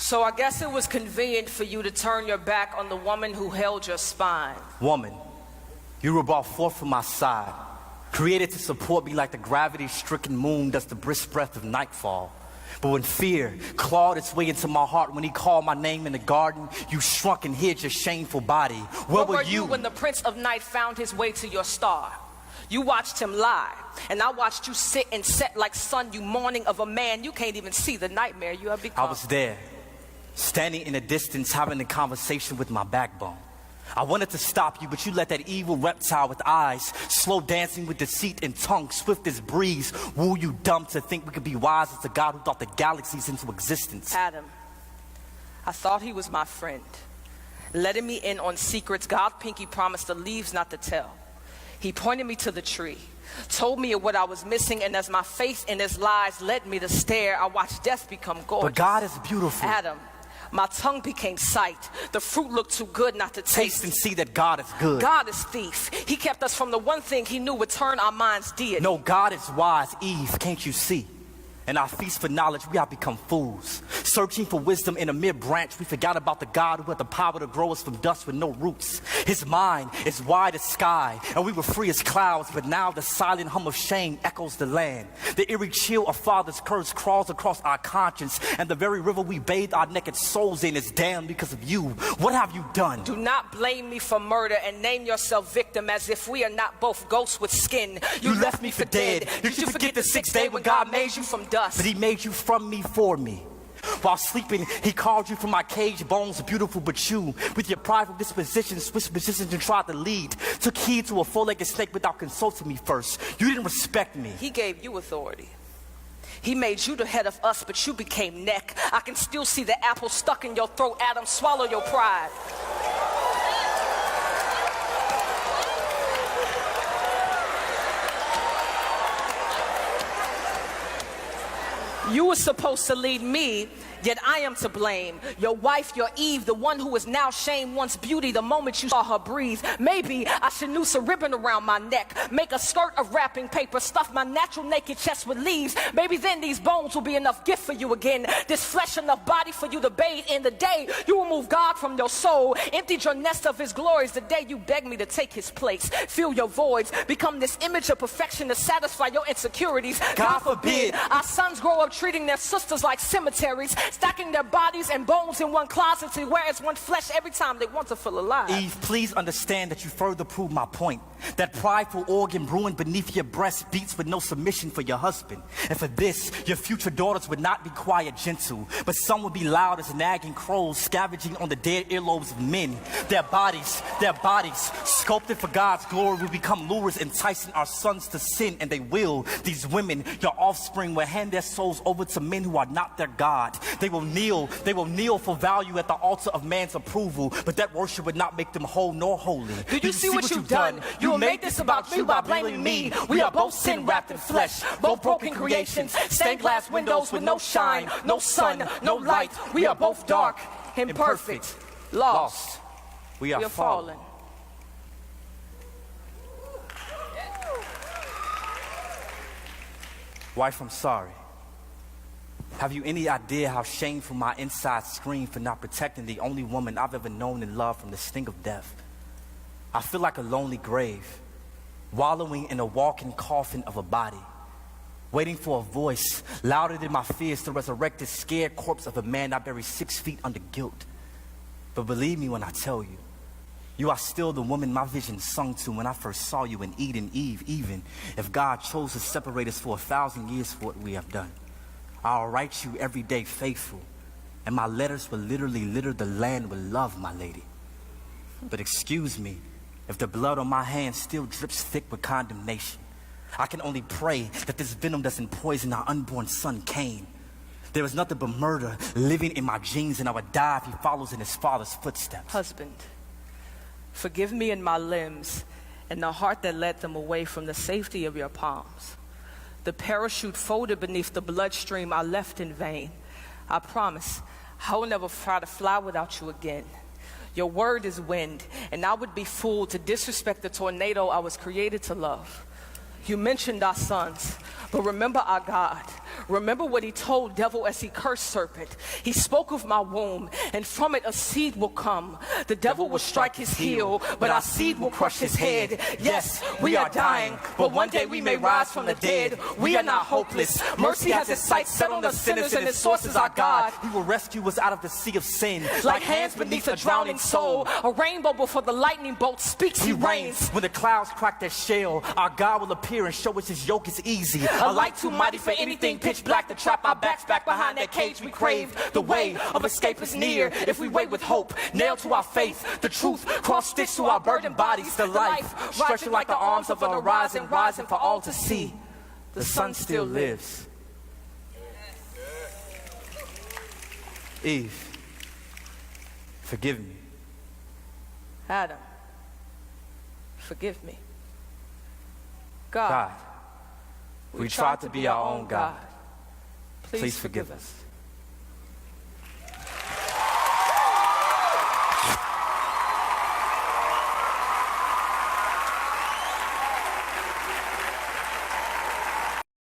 So I guess it was convenient for you to turn your back on the woman who held your spine. Woman, you were brought forth from my side, created to support me like the gravity-stricken moon does the brisk breath of nightfall. But when fear clawed its way into my heart, when he called my name in the garden, you shrunk and hid your shameful body. Where were you when the Prince of Night found his way to your star? You watched him lie, and I watched you sit and set like sun, you mourning of a man. You can't even see the nightmare you have become. I was there, standing in the distance, having a conversation with my backbone. I wanted to stop you, but you let that evil reptile with eyes, slow dancing with deceit and tongue, swift as breeze, woo you dumb to think we could be wise as a God who thought the galaxies into existence. Adam, I thought he was my friend, letting me in on secrets God pinky promised the leaves not to tell. He pointed me to the tree, told me of what I was missing, and as my faith in his lies led me to stare, I watched death become gorgeous. But God is beautiful. Adam, my tongue became sight. The fruit looked too good not to taste. Taste and see that God is good. God is thief. He kept us from the one thing he knew would turn our minds deity. No, God is wise. Eve, can't you see? In our feast for knowledge, we have become fools. Searching for wisdom in a mere branch, we forgot about the God who had the power to grow us from dust with no roots. His mind is wide as sky, and we were free as clouds, but now the silent hum of shame echoes the land. The eerie chill of father's curse crawls across our conscience, and the very river we bathe our naked souls in is damned because of you. What have you done? Do not blame me for murder and name yourself victim as if we are not both ghosts with skin. You left me for dead. Did you forget the sixth day when God made you from dust? But he made you from me for me. While sleeping, he called you from my cage bones, beautiful, but you, with your prideful disposition, switched positions and tried to lead. Took heed to a four-legged snake without consulting me first. You didn't respect me. He gave you authority. He made you the head of us, but you became neck. I can still see the apple stuck in your throat. Adam, swallow your pride. You were supposed to lead me, yet I am to blame. Your wife, your Eve, the one who is now shamed once beauty the moment you saw her breathe. Maybe I should noose a ribbon around my neck, make a skirt of wrapping paper, stuff my natural naked chest with leaves. Maybe then these bones will be enough gift for you again, this flesh enough body for you to bathe in. The day you remove God from your soul, emptied your nest of his glories, the day you begged me to take his place, fill your voids, become this image of perfection to satisfy your insecurities. God forbid our sons grow up treating their sisters like cemeteries, stacking their bodies and bones in one closet to wear as one flesh every time they want to feel alive. Eve, please understand that you further prove my point. That prideful organ brewing beneath your breast beats with no submission for your husband. And for this, your future daughters would not be quiet, gentle, but some would be loud as nagging crows scavenging on the dead earlobes of men. Their bodies, sculpted for God's glory, will become lures enticing our sons to sin, and they will. These women, your offspring, will hand their souls over to men who are not their God. They will kneel for value at the altar of man's approval, but that worship would not make them whole nor holy. Do you see what you've done? You will make this about you by blaming me. We are both sin wrapped in flesh, both broken creations, stained glass windows with no shine, no sun, no light. We are both dark, imperfect, lost. We are fallen. Wife, I'm sorry. Have you any idea how shameful my insides scream for not protecting the only woman I've ever known and loved from the sting of death? I feel like a lonely grave, wallowing in a walking coffin of a body, waiting for a voice louder than my fears to resurrect this scared corpse of a man I buried 6 feet under guilt. But believe me when I tell you, you are still the woman my vision sung to when I first saw you in Eden, Eve, even if God chose to separate us for 1,000 years for what we have done. I'll write you every day faithful, and my letters will literally litter the land with love, my lady. But excuse me, if the blood on my hands still drips thick with condemnation, I can only pray that this venom doesn't poison our unborn son, Cain. There is nothing but murder living in my genes, and I would die if he follows in his father's footsteps. Husband, forgive me in my limbs and the heart that led them away from the safety of your palms. The parachute folded beneath the bloodstream I left in vain. I promise I will never try to fly without you again. Your word is wind, and I would be fooled to disrespect the tornado I was created to love. You mentioned our sons, but remember our God. Remember what he told devil as he cursed serpent. He spoke of my womb, and from it a seed will come. The devil will strike his heel, but our seed will crush his head. Yes, we are dying, but one day we may rise from the dead. We are not hopeless. Mercy has its sights set on the sinners, and its source is our God. He will rescue us out of the sea of sin. Like hands beneath a drowning soul, a rainbow before the lightning bolt speaks, he reigns. When the clouds crack their shell, our God will appear and show us his yoke is easy. A light too mighty for anything pitch black to trap our backs back behind that cage we crave. The way of escape is near if we wait with hope, nailed to our faith. The truth cross-stitched to our burdened bodies. The life stretching like the arms of the horizon, rising for all to see. The sun still lives. Eve, forgive me. Adam, forgive me. God, we tried to be our own God. Please forgive us.